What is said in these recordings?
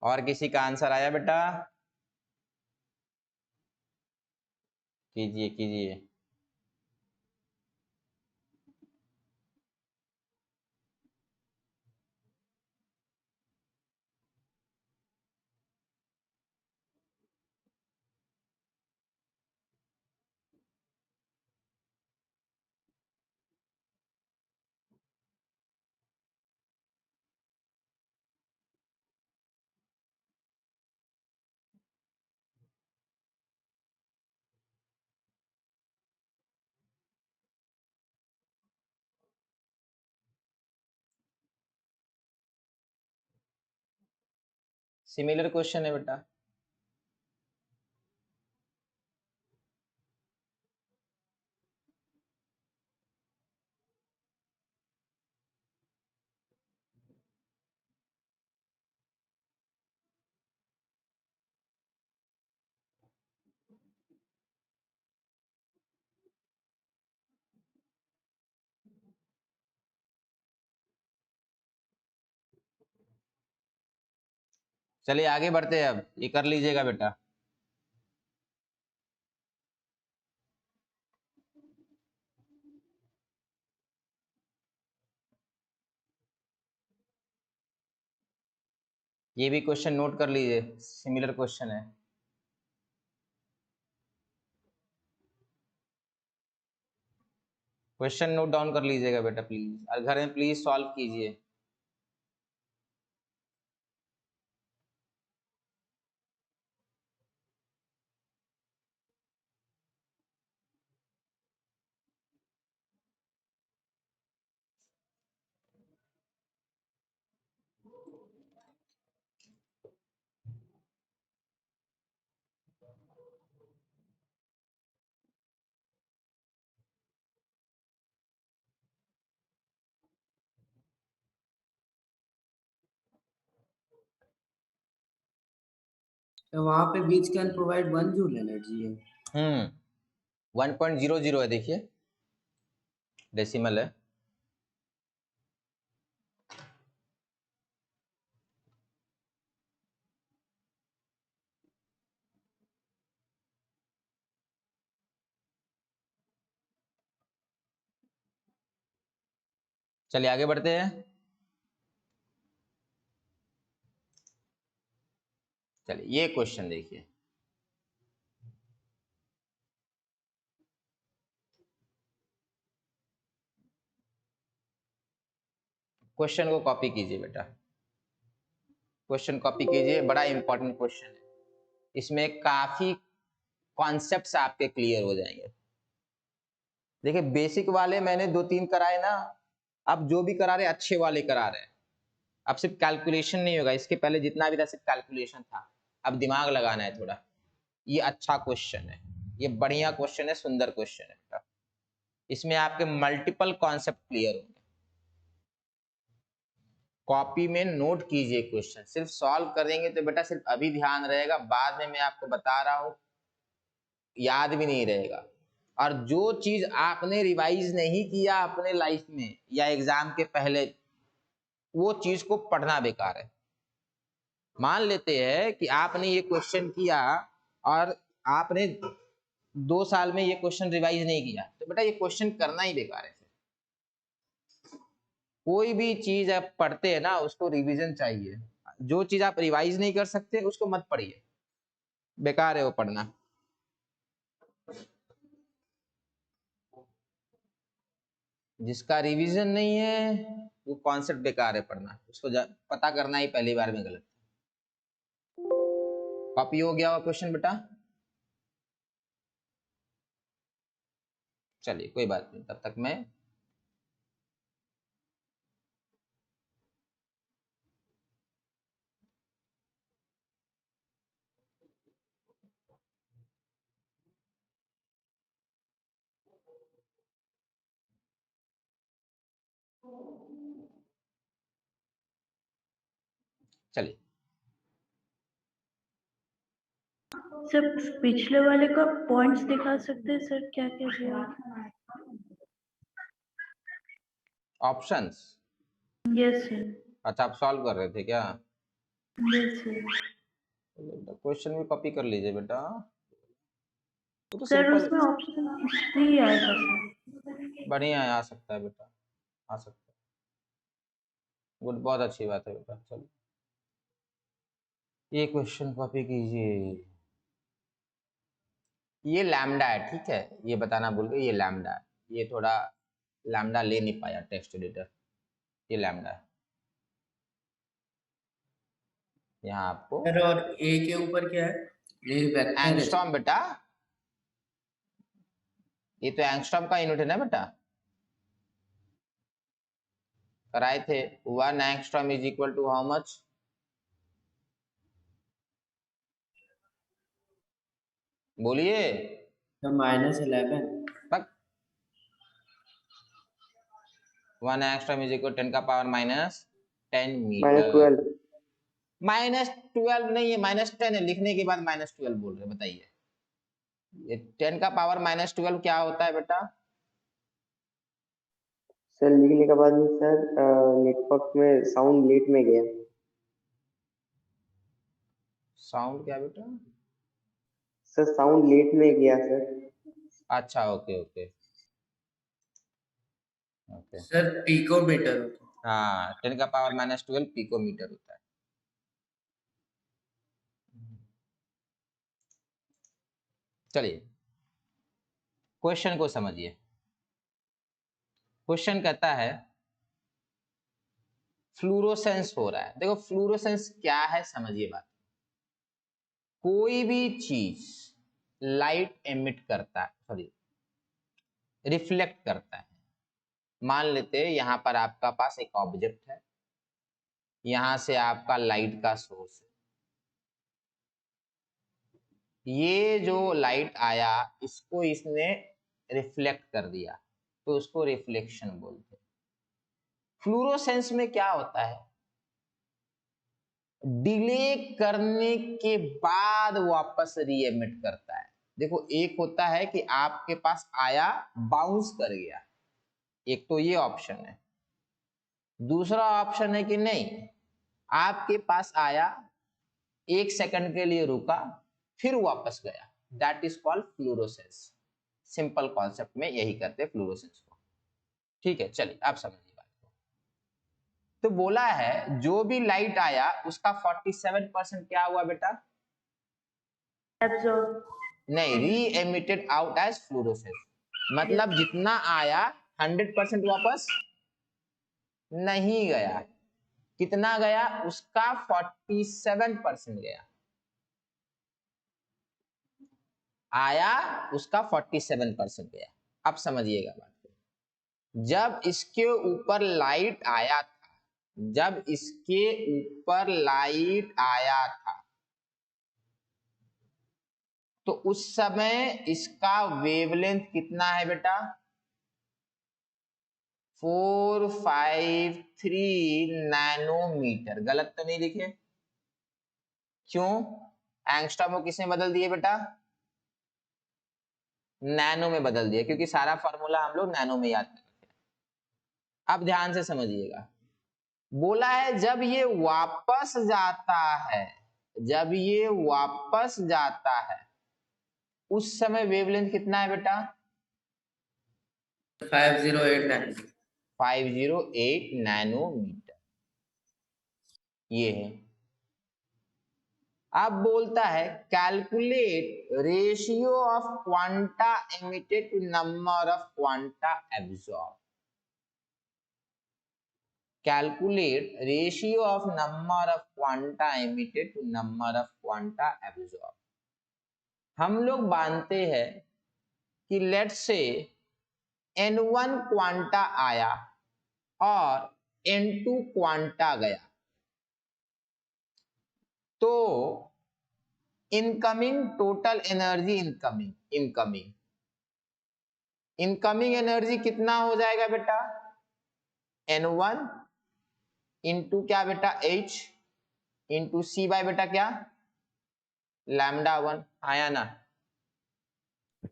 और किसी का आंसर आया बेटा? कीजिए कीजिए। सिमिलर क्वेश्चन है बेटा। चलिए आगे बढ़ते हैं, अब ये कर लीजिएगा बेटा। ये भी क्वेश्चन नोट कर लीजिए, सिमिलर क्वेश्चन है। क्वेश्चन नोट डाउन कर लीजिएगा बेटा प्लीज, और घर में प्लीज सॉल्व कीजिए। तो वहां पे बीच कैन प्रोवाइड 1 जूल एनर्जी है। 1.00 है, देखिए डेसिमल है। चलिए आगे बढ़ते हैं। चलिए ये क्वेश्चन देखिए। क्वेश्चन को कॉपी कीजिए बेटा, क्वेश्चन कॉपी कीजिए, बड़ा इंपॉर्टेंट क्वेश्चन है। इसमें काफी कॉन्सेप्ट्स आपके क्लियर हो जाएंगे। देखिए बेसिक वाले मैंने 2-3 कराए ना, अब जो भी करा रहे अच्छे वाले करा रहे हैं। अब सिर्फ कैलकुलेशन नहीं होगा, इसके पहले जितना भी था सिर्फ कैलकुलेशन था, अब दिमाग लगाना है थोड़ा। ये अच्छा क्वेश्चन है, ये बढ़िया क्वेश्चन है, सुंदर क्वेश्चन है बेटा। इसमें आपके मल्टीपल कॉन्सेप्ट क्लियर होंगे। कॉपी में नोट कीजिए क्वेश्चन, सिर्फ सॉल्व करेंगे तो बेटा सिर्फ अभी ध्यान रहेगा, बाद में मैं आपको बता रहा हूं याद भी नहीं रहेगा। और जो चीज आपने रिवाइज नहीं किया अपने लाइफ में या एग्जाम के पहले, वो चीज को पढ़ना बेकार है। मान लेते हैं कि आपने ये क्वेश्चन किया और आपने 2 साल में ये क्वेश्चन रिवाइज नहीं किया, तो बेटा ये क्वेश्चन करना ही बेकार है। कोई भी चीज आप पढ़ते हैं ना, उसको रिवीजन चाहिए। जो चीज आप रिवाइज नहीं कर सकते उसको मत पढ़िए, बेकार है वो पढ़ना। जिसका रिवीजन नहीं है वो कॉन्सेप्ट बेकार है पढ़ना, उसको पता करना ही पहली बार में गलत। कॉपी हो गया हुआ क्वेश्चन बेटा? चलिए कोई बात नहीं, तब तक मैं चलिए। सर पिछले वाले का पॉइंट्स दिखा सकते हैं सर, क्या क्या दिया? ऑप्शंस? Yes sir. अच्छा आप सॉल्व कर रहे थे क्या? Yes sir. क्वेश्चन भी कॉपी कर लीजिए बेटा, वो तो सर सिंपल। उसमें ऑप्शन 3 आएगा सर। बढ़िया है, आ सकता है बेटा, आ सकता है। गुड, बहुत अच्छी बात है बेटा। चलो ये क्वेश्चन कॉपी कीजिए। ये लैम्डा है, ठीक है, ये बताना भूल गए, ये लैम्डा है। ये थोड़ा लैम्डा ले नहीं पाया टेक्स्ट एडिटर, ये लैम्डा है। यहाँ आपको सर और ए के ऊपर क्या है? ये वेक्टर है। एंगस्ट्रॉम बेटा, ये तो एंगस्ट्रॉम का यूनिट है ना बेटा, कराए थे। 1 angstrom is equal to how much? बोलिए। तो -11। बक 1 एंगस्ट्रॉम इज इक्वल 10 का पावर -10 मीटर। -12। -12 नहीं है, -10 है, लिखने के बाद -12 बोल रहे, बताइए ये 10 का पावर -12 क्या होता है बेटा? सर लिखने के बाद में सर नेटवर्क में साउंड लेट में गया। साउंड क्या बेटा? सर साउंड लेट में गया सर। अच्छा, okay okay okay. Sir picometre होता है। हाँ, 10 का पावर -12 पिकोमीटर होता है। चलिए क्वेश्चन को समझिए। क्वेश्चन कहता है फ्लूरोसेंस हो रहा है। देखो फ्लूरोसेंस क्या है, समझिए बात। कोई भी चीज लाइट एमिट करता है, सॉरी रिफ्लेक्ट करता है। मान लेते हैं यहाँ पर आपका पास एक ऑब्जेक्ट है, यहां से आपका लाइट का सोर्स है, ये जो लाइट आया इसको इसने रिफ्लेक्ट कर दिया, तो उसको रिफ्लेक्शन बोलते हैं। फ्लूरोसेंस में क्या होता है, डिले करने के बाद वापस रीएमिट करता है। देखो एक होता है कि आपके पास आया बाउंस कर गया, एक तो ये ऑप्शन है। दूसरा ऑप्शन है कि नहीं, आपके पास आया, 1 सेकंड के लिए रुका, फिर वापस गया, that is called fluorescence. Simple concept में यही करते हैं फ्लूरोसेंस को। ठीक है, चलिए आप समझिए बात को। तो बोला है जो भी लाइट आया उसका 47% क्या हुआ बेटा? एब्जॉर्ब। नहीं, री एमिटेड आउट एज फ्लूरोसेंस। मतलब जितना आया 100% वापस नहीं गया। कितना गया? उसका 47% गया। आया उसका 47% गया। अब समझिएगा बात को। जब इसके ऊपर लाइट आया था, जब इसके ऊपर लाइट आया था तो उस समय इसका वेवलेंथ कितना है बेटा? 453 नैनोमीटर। गलत तो नहीं लिखे? क्यों? एंगस्ट्रॉम को किसने बदल दिए बेटा? नैनो में बदल दिया, क्योंकि सारा फॉर्मूला हम लोग नैनो में याद करते हैं। अब ध्यान से समझिएगा। बोला है जब ये वापस जाता है, जब ये वापस जाता है उस समय वेवलेंथ कितना है बेटा? 5089। 508 नैनोमीटर, ये है। अब बोलता है calculate ratio of quanta emitted to number of quanta absorb. Calculate ratio of number of quanta emitted to number of quanta absorb. हम लोग मानते हैं कि लेट्स से n1 क्वांटा आया और n2 क्वांटा गया, तो incoming total energy, incoming energy कितना हो जाएगा बेटा? n1 इंटू क्या बेटा? h इंटू c बाय बेटा क्या? λ1। आया ना?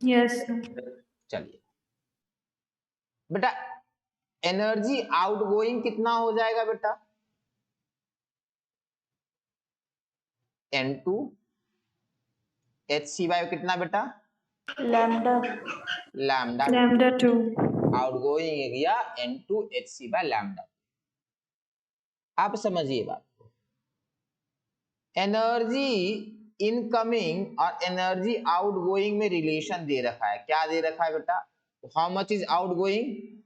Yes sir. चलिए बेटा, एनर्जी आउटगोइंग कितना हो जाएगा बेटा? N2 HC बाय कितना बेटा, lambda lambda lambda 2 outgoing area N2 HC by lambda. आप समझिए बात को, एनर्जी इनकमिंग और एनर्जी आउटगोइंग में रिलेशन दे रखा है। क्या दे रखा है बेटा, how much is outgoing,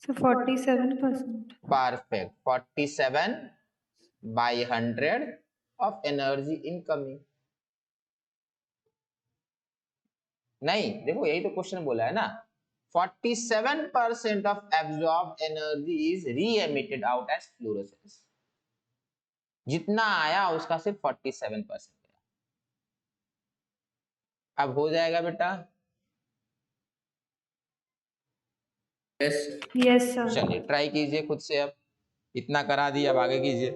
so 47%। Perfect, 47 by 100 of energy incoming. नहीं देखो यही तो क्वेश्चन बोला है ना, 47% of absorbed energy is re emitted out as fluorescence. जितना आया उसका सिर्फ 47% गया। अब हो जाएगा बेटा, यस सर। चलिए ट्राई कीजिए खुद से, अब इतना करा दिया अब आगे कीजिए।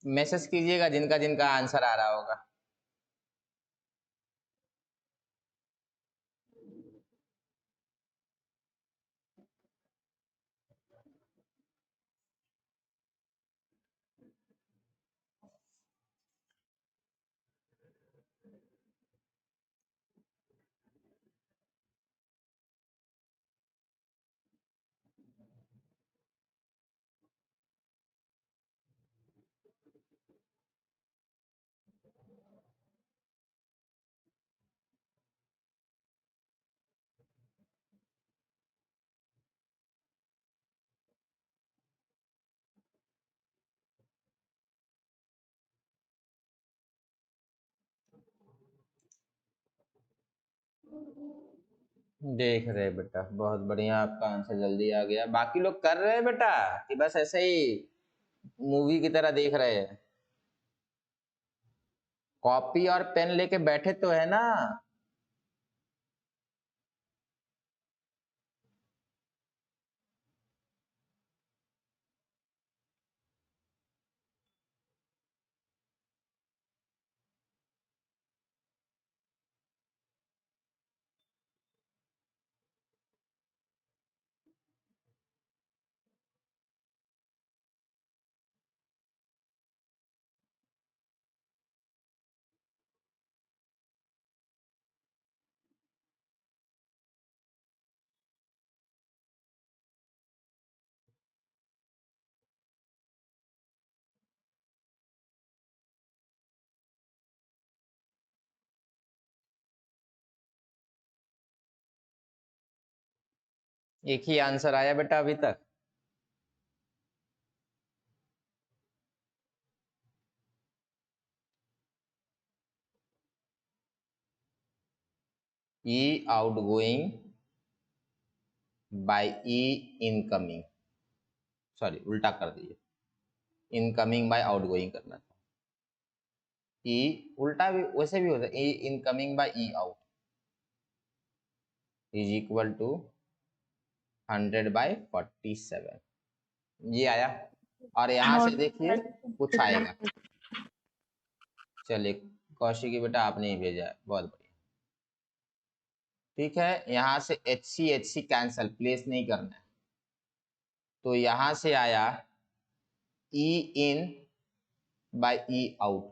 मैसेज कीजिएगा जिनका जिनका आंसर आ रहा होगा। देख रहे बेटा, बहुत बढ़िया, आपका आंसर जल्दी आ गया। बाकी लोग कर रहे हैं बेटा कि बस ऐसे ही मूवी की तरह देख रहे हैं? कॉपी और पेन लेके बैठे तो है ना? एक ही आंसर आया बेटा अभी तक। ई आउटगोइंग बाय ई इनकमिंग, सॉरी उल्टा कर दिए, इनकमिंग बाय आउटगोइंग करना था। ई उल्टा भी वैसे भी होता है, E incoming by E out is equal to 100/47। ये आया, और यहां से देखिए कुछ आएगा। चलिए कौशिकी बेटा आपने ही भेजा है, बहुत बढ़िया। ठीक है, यहाँ से एच सी कैंसल, प्लेस नहीं करना है, तो यहाँ से आया E in by E out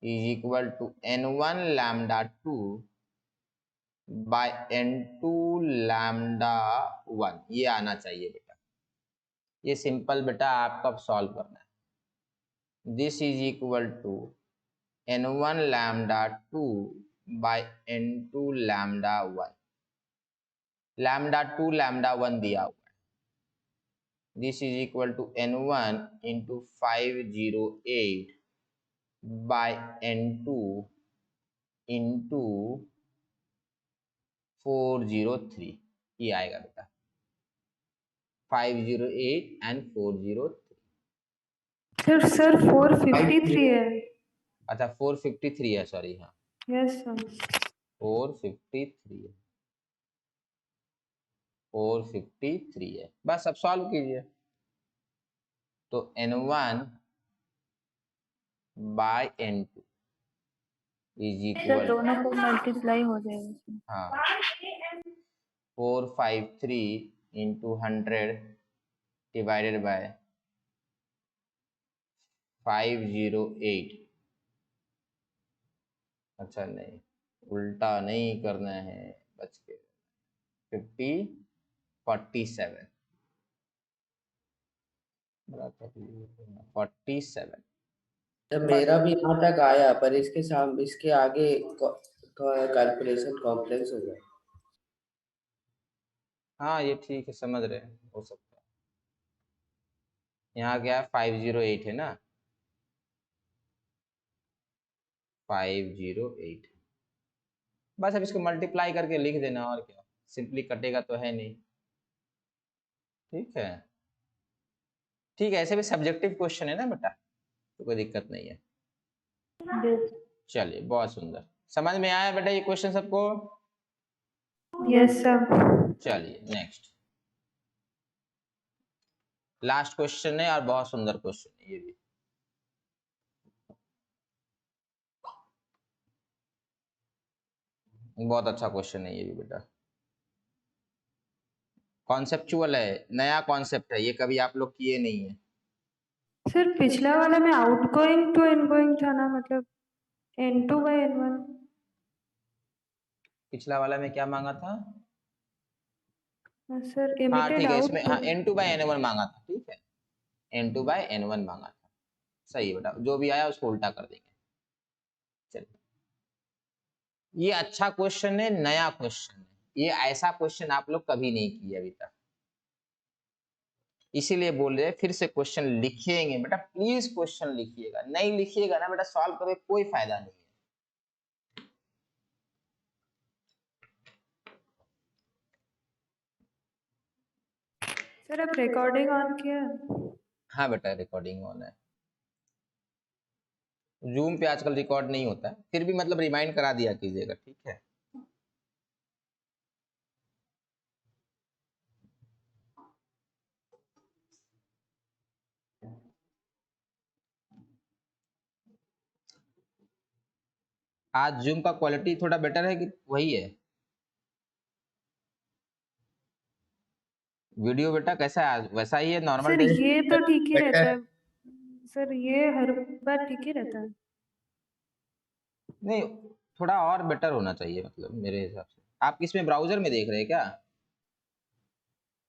is equal to n1 lambda 2 by n2 lambda 1, ये आना चाहिए बेटा। ये सिंपल बेटा आपका सॉल्व करना है। This is equal to n1 lambda 2 by n2 lambda 1, lambda 2 lambda 1 दिया हुआ है। This is equal to n1 into 508 by n2 into 403, ये आएगा बेटा 508 एंड 403। सर 453 है। अच्छा 453 है, सॉरी, हाँ यस सर। 453 है, 453 है। बस अब सॉल्व कीजिए, तो n1 bye n2 is sir equal, दोनों को मल्टीप्लाई हो जाएगा। हाँ 453 इंटू 100 डिवाइडेड बाय 508। अच्छा नहीं, उल्टा नहीं करना है, बच के 47 47। तो मेरा भी यहाँ तक आया, पर इसके आगे कैलकुलेशन कॉम्प्लेक्स हो गया। हाँ ये ठीक है, समझ रहे हैं, हो सकता है। यहाँ क्या 508 है ना, 508, बस अब इसको मल्टीप्लाई करके लिख देना, और क्या, सिंपली कटेगा तो है नहीं। ठीक है, ठीक है, ऐसे भी सब्जेक्टिव क्वेश्चन है ना बेटा, तो कोई दिक्कत नहीं है। चलिए बहुत सुंदर, समझ में आया बेटा ये क्वेश्चन सबको? Yes sir. चलिए नेक्स्ट, लास्ट क्वेश्चन है और बहुत सुंदर क्वेश्चन है ये भी। बहुत अच्छा क्वेश्चन है ये भी बेटा, कॉन्सेप्चुअल है, नया कॉन्सेप्ट है ये, कभी आप लोग किए नहीं है। सर पिछला वाला में आउटगोइंग टू इनगोइंग था ना, मतलब n2 बाय n1। पिछला वाला में क्या मांगा था? सर हाँ एमिटेड ठीक है, आउट। इसमें हाँ n2 बाय n1 मांगा था, ठीक है, n2 बाय n1 मांगा था, सही है बेटा, जो भी आया उसको उल्टा कर देंगे। चलिए, ये अच्छा क्वेश्चन है, नया क्वेश्चन है, ये ऐसा क्वेश्चन आप लोग कभी नहीं किए अभी तक, इसीलिए बोल रहे हैं फिर से क्वेश्चन लिखिएंगे बेटा, प्लीज क्वेश्चन लिखिएगा, नहीं लिखिएगा ना बेटा सॉल्व करके कोई फायदा नहीं है। सर अब रिकॉर्डिंग ऑन किया? हाँ बेटा रिकॉर्डिंग ऑन है, जूम पे आजकल रिकॉर्ड नहीं होता है, फिर भी मतलब रिमाइंड करा दिया कीजिएगा, ठीक है। आज जूम का क्वालिटी थोड़ा बेटर है कि वही है? वीडियो बेटा कैसा है आज, वैसा ही है नॉर्मल सर टेस्ट? ये तो ठीक ही रहता है सर, ये हर बार ठीक ही रहता है। नहीं, थोड़ा और बेटर होना चाहिए, मतलब मेरे हिसाब से। आप किसमें, ब्राउजर में देख रहे हैं क्या?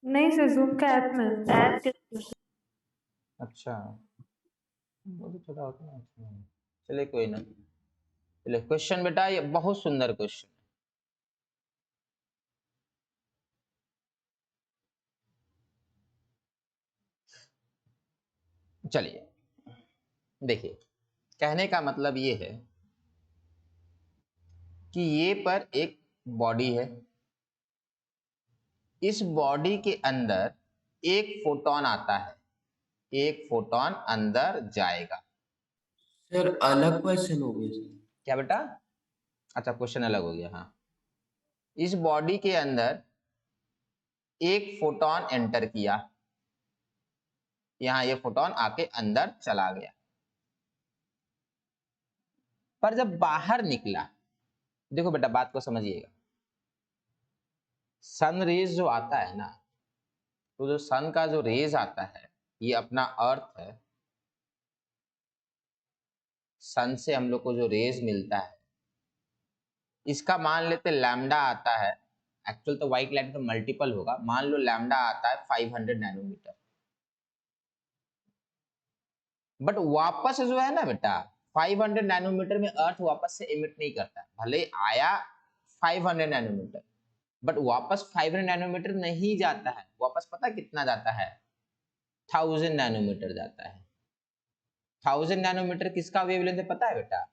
नहीं सर, जूम का ऐप में। ऐप के अच्छा, वो भी थोड़ा होता है। चलिए कोई ना, चलिए क्वेश्चन बेटा, ये बहुत सुंदर क्वेश्चन है। चलिए देखिए, कहने का मतलब ये है कि ये पर एक बॉडी है, इस बॉडी के अंदर एक फोटोन आता है, एक फोटोन अंदर जाएगा। सर अलग क्वेश्चन हो गया सर। क्या बेटा? अच्छा क्वेश्चन अलग हो गया, हाँ। इस बॉडी के अंदर एक फोटोन एंटर किया, यहाँ ये फोटोन आके अंदर चला गया, पर जब बाहर निकला, देखो बेटा बात को समझिएगा, सन रेज जो आता है ना, तो जो सन का जो रेज आता है, ये अपना अर्थ है, सन से हम लोग को जो रेज मिलता है, इसका मान लेते लैम्डा आता है, एक्चुअल तो व्हाइट लाइट तो मल्टीपल होगा, मान लो लैम्डा आता है 500 नैनोमीटर, बट वापस जो है ना बेटा 500 नैनोमीटर में अर्थ वापस से एमिट नहीं करता है, भले आया 500 नैनोमीटर, बट वापस 500 नैनोमीटर नहीं जाता है, वापस पता कितना जाता है, 1000 नैनोमीटर जाता है। 1000 नैनोमीटर किसका वेवलेंथ है पता है बेटा,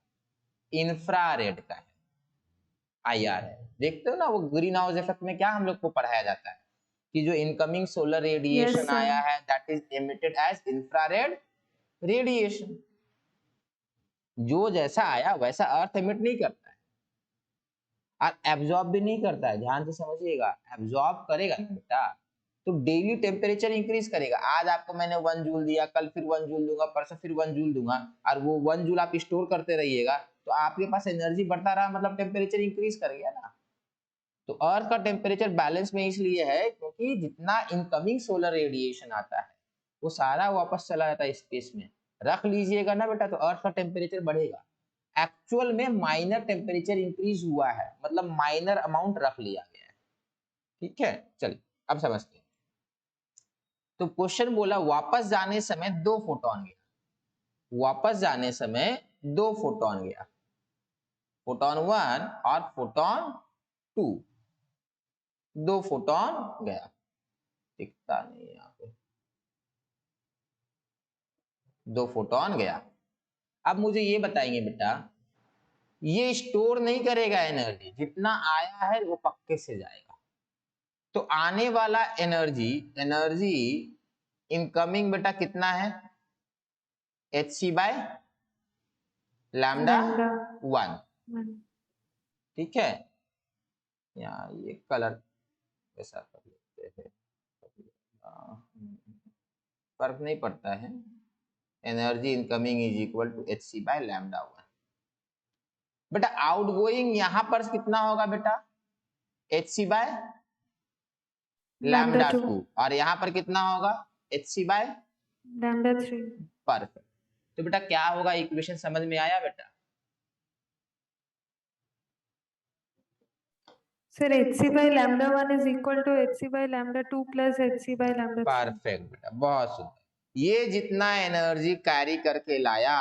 इंफ्रारेड का है, IR है। देखते हो ना वो ग्रीन हाउस इफेक्ट में क्या हम लोग को पढ़ाया जाता है कि जो इनकमिंग सोलर रेडिएशन sir. आया है that is emitted as infrared radiation. जो जैसा आया वैसा अर्थ एमिट नहीं करता है और एब्जॉर्ब भी नहीं करता है, ध्यान से समझिएगा, एब्जॉर्ब करेगा ना बेटा तो डेली टेम्परेचर इंक्रीज करेगा। आज आपको मैंने 1 जूल दिया, कल फिर 1 जूल दूंगा, परसों फिर 1 जूल दूंगा, और वो 1 जूल आप स्टोर करते रहिएगा, तो आपके पास एनर्जी बढ़ता रहा, मतलब टेम्परेचर इंक्रीज कर गया ना। तो अर्थ का टेम्परेचर बैलेंस में इसलिए है क्योंकि जितना इनकमिंग सोलर रेडिएशन आता है वो सारा वापस चला जाता है स्पेस में। रख लीजिएगा ना बेटा तो अर्थ का टेम्परेचर बढ़ेगा। एक्चुअल में माइनर टेम्परेचर इंक्रीज हुआ है, मतलब माइनर अमाउंट रख लिया गया है। ठीक है, चलिए अब समझते हैं। तो क्वेश्चन बोला वापस जाने समय 2 फोटोन गया, वापस जाने समय 2 फोटोन गया, फोटोन 1 और फोटोन 2, 2 फोटोन गया, दिखता नहीं यहाँ पे, 2 फोटोन गया। अब मुझे ये बताएंगे बेटा, ये स्टोर नहीं करेगा एनर्जी, जितना आया है वो पक्के से जाएगा, तो आने वाला एनर्जी, एनर्जी इनकमिंग बेटा कितना है, hc बाय लैम्डा 1, ठीक है। यहाँ ये कलर ऐसा कर लेते हैं, फर्क नहीं पड़ता है, energy incoming is equal to hc by lambda 1। बेटा आउटगोइंग यहां पर कितना होगा बेटा, hc बाय लैम्डा 2, और यहां पर कितना होगा, hc बाय लैम्डा 3। परफेक्ट। तो बेटा क्या होगा, इक्वेशन समझ में आया बेटा? Sir hc by lambda 1 is equal to hc by lambda 2 plus hc by lambda 3। Perfect बेटा, बहुत सुंदर। ये जितना एनर्जी कैरी करके लाया,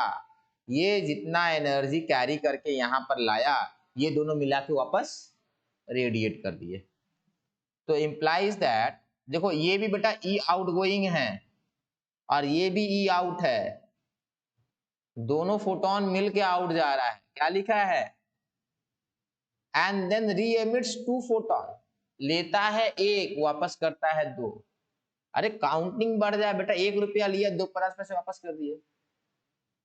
ये जितना एनर्जी कैरी करके यहाँ पर लाया, ये दोनों मिला के वापस रेडिएट कर दिए। तो इम्प्लाइज दैट, देखो ये भी बेटा ई आउट गोइंग है और ये भी ई आउट है, दोनों फोटोन मिल के आउट जा रहा है। क्या लिखा है, एंड देन री एमिट्स 2 फोटोन, लेता है 1 वापस करता है 2। अरे काउंटिंग बढ़ जाए बेटा, 1 रुपया लिया 2 पचास पैसे वापस कर दिए,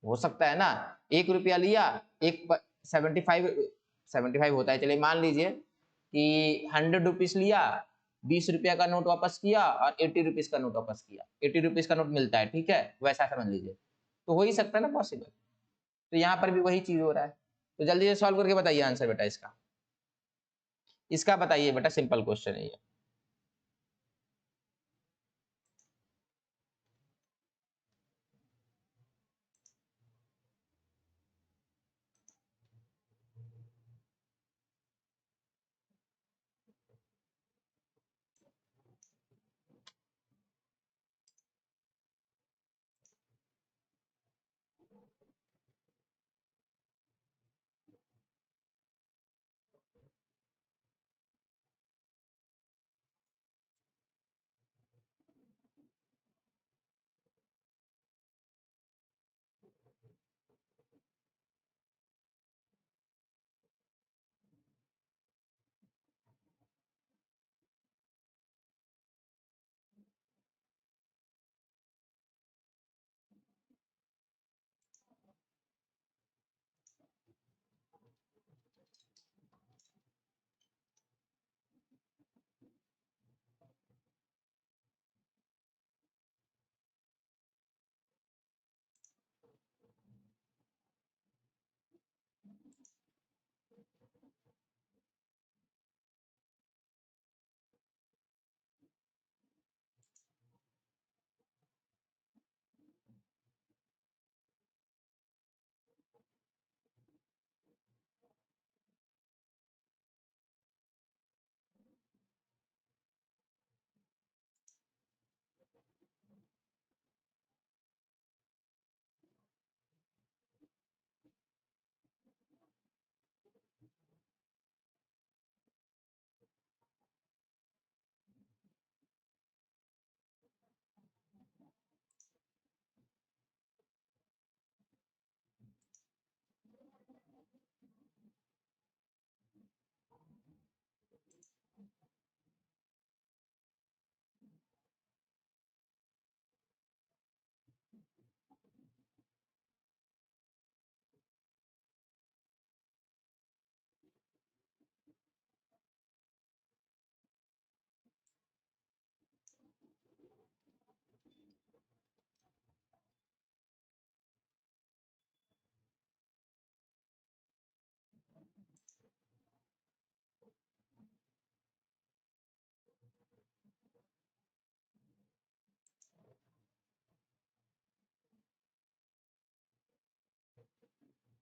हो सकता है ना। 1 रुपया लिया, एक 75 होता है, चलिए मान लीजिए कि 100 रुपीज लिया, 20 रुपया का नोट वापस किया और 80 रुपीज का नोट वापस किया, 80 रुपीज का नोट मिलता है, ठीक है, वैसा समझ लीजिए, तो हो ही सकता है ना पॉसिबल। तो यहाँ पर भी वही चीज हो रहा है। तो जल्दी से सॉल्व करके बताइए आंसर बेटा इसका, इसका बताइए बेटा, सिंपल क्वेश्चन है ये।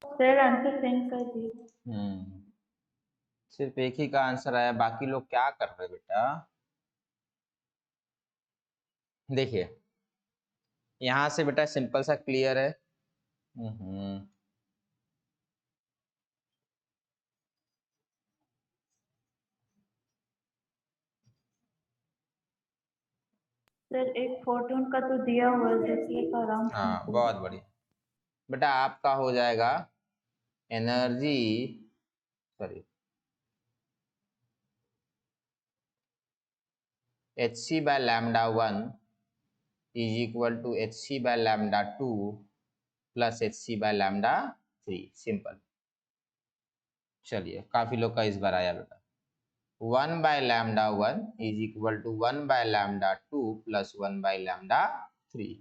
सर आंसर सेंड कर दिए। सिर्फ एक ही का आंसर आया, बाकी लोग क्या कर रहे बेटा? देखिए यहां से बेटा सिंपल सा क्लियर है। सर एक फोटोन का तो दिया हुआ है, दूसरे का राउंड हाँ फिगर। बहुत बढ़िया बेटा, आपका हो जाएगा energy, sorry hc by lambda 1 is equal to hc by lambda 2 plus hc by lambda 3, simple. चलिए काफी लोग का इस बार आया बेटा। 1 by lambda 1 is equal to 1 by lambda 2 plus 1 by lambda 3।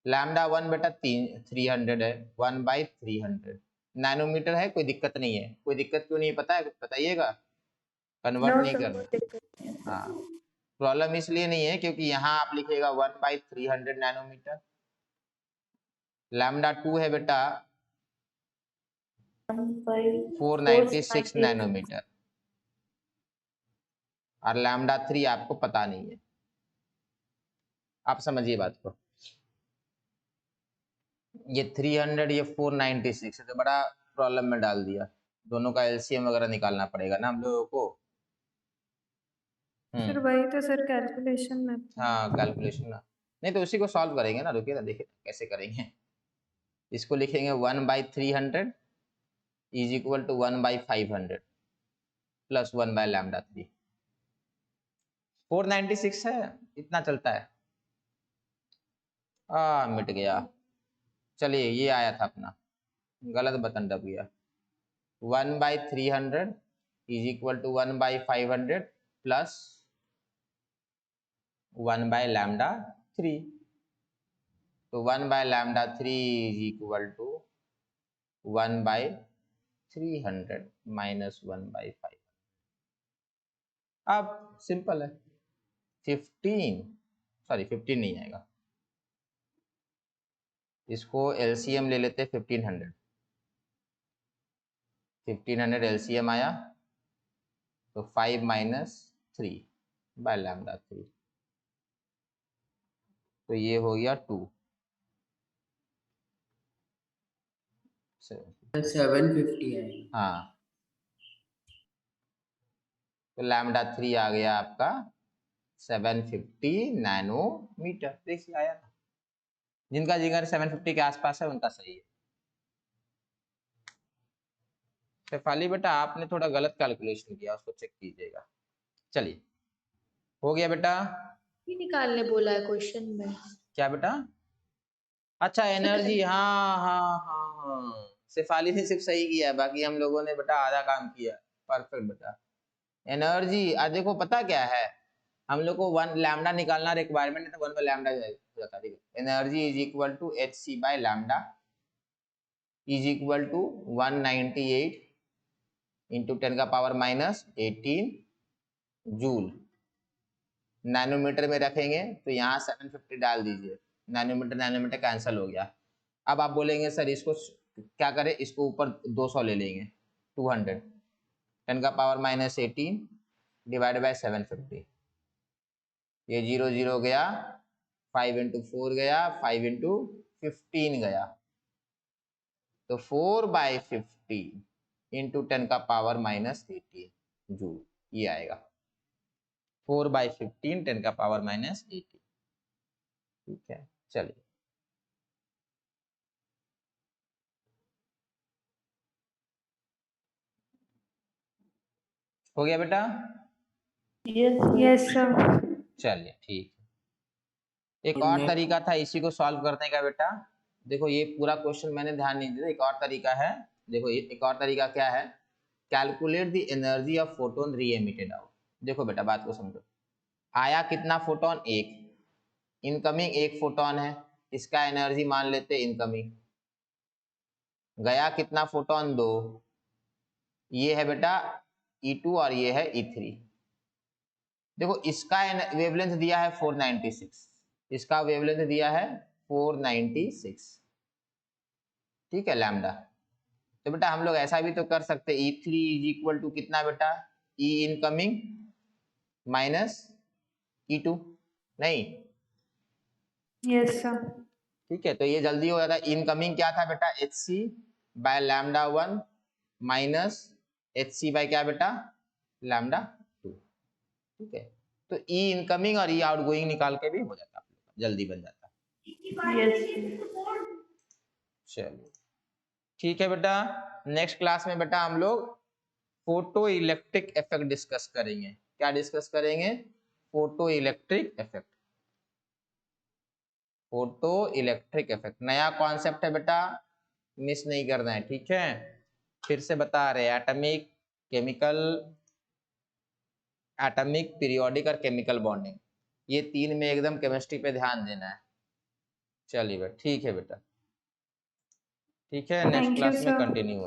Lambda 1 बेटा 300 है, 1 by 300 नैनोमीटर है, कोई दिक्कत नहीं है। कोई दिक्कत क्यों नहीं है पता है, बताइएगा? कन्वर्ट नो नहीं सर, करना। हाँ प्रॉब्लम इसलिए नहीं है क्योंकि यहाँ आप लिखिएगा 1 by 300 नैनोमीटर। लैम्डा 2 है बेटा 496 नैनोमीटर, और लैम्डा 3 आपको पता नहीं है। आप समझिए बात को, ये 300 ये 496 है, तो बड़ा प्रॉब्लम में डाल दिया। दोनों का एलसीएम वगैरह निकालना पड़ेगा ना हम लोगों को। सर वही तो सर कैलकुलेशन में। हाँ कैलकुलेशन ना, नहीं तो उसी को सॉल्व करेंगे ना, रुकिए ना देखिए कैसे करेंगे। इसको लिखेंगे 1 by 300 is equal to 1 by 500 plus 1 by lambda 3। 496 है, इतना चलता है। मिट गया। चलिए ये आया था अपना, गलत बटन दब गया। 1 by 300 is equal to 1 by 500 plus 1 by lambda 3। तो 1 by lambda 3 is equal to 1 by 300 minus 1 by 5। अब सिंपल है, 15 नहीं आएगा, इसको एलसीएम ले लेते 1500 एलसीएम आया तो 5 माइनस 3 बाय लैम्डा 3, तो ये हो गया 2। 750 है। हाँ तो लैम्डा 3 आ गया आपका 750 नैनोमीटर। देखिए आया ना, जिनका जिगर 750 के आसपास है उनका सही है। शेफाली बेटा आपने थोड़ा गलत कैलकुलेशन किया, उसको चेक कीजिएगा। चलिए हो गया बेटा। ही निकालने बोला है क्वेश्चन में। क्या बेटा? अच्छा एनर्जी, हाँ शेफाली ने सिर्फ सही किया है, बाकी हम लोगों ने बेटा आधा काम किया। परफेक्ट बेटा। एनर्जी देखो पता क्या है, हम लोग को 1 लैम्डा निकालना रिक्वायरमेंट है, तो 1 बाय लैम्डा जाता है। Energy is equal to hc by lambda is equal to 198 into 10 का पावर माइनस 18 जूल। नैनोमीटर में रखेंगे तो यहाँ 750 डाल दीजिए, नैनोमीटर कैंसिल हो गया। अब आप बोलेंगे सर इसको क्या करें, इसको ऊपर 200 ले लेंगे, 200 10 का पावर माइनस 18 डिवाइड बाय 750, ये 0 0 गया, 5 इंटू 4 गया, 5 इंटू 15 गया, तो 4 बाई 50 इंटू 10 का पावर माइनस 18 जूल, ये आएगा 4 बाई 15 10 का पावर माइनस 18। ठीक है चलिए हो गया बेटा। Yes sir. चलिए ठीक है, एक और तरीका था इसी को सॉल्व करने का बेटा। देखो ये पूरा क्वेश्चन मैंने ध्यान नहीं दिया, एक और तरीका है। देखो एक और तरीका क्या है, calculate the energy of photon री एमिटेड आउट। देखो बेटा बात को समझो, आया कितना फोटोन, एक, इनकमिंग एक फोटोन है, इसका एनर्जी मान लेते इनकमिंग। गया कितना फोटोन, 2, ये है बेटा E2 और ये है E3। देखो इसका वेवलेंथ दिया है 496, इसका वेवलेंथ दिया है 496, ठीक है लैम्डा। तो बेटा हम लोग ऐसा भी तो कर सकते E3 इज इक्वल टू कितना बेटा, E इनकमिंग माइनस E2, नहीं? Yes sir. ठीक है, तो ये जल्दी हो जाता है। इनकमिंग क्या था बेटा, HC by lambda 1 minus HC by क्या बेटा, लैम्डा 2। ठीक है, तो E इनकमिंग और E आउटगोइंग निकाल के भी हो जाता है, जल्दी बन जाता है। यस चलिए ठीक है बेटा, नेक्स्ट क्लास में बेटा हम लोग फोटो इलेक्ट्रिक इफेक्ट डिस्कस करेंगे। क्या डिस्कस करेंगे? Photo electric effect. Photo electric effect नया कॉन्सेप्ट है बेटा, मिस नहीं करना है। ठीक है, फिर से बता रहे हैं, एटॉमिक, केमिकल, एटॉमिक, पीरियोडिक और केमिकल बॉन्डिंग, ये तीन में एकदम केमिस्ट्री पे ध्यान देना है। चलिए बेटा, ठीक है बेटा, ठीक है, नेक्स्ट Thank you, क्लास में sir. कंटिन्यू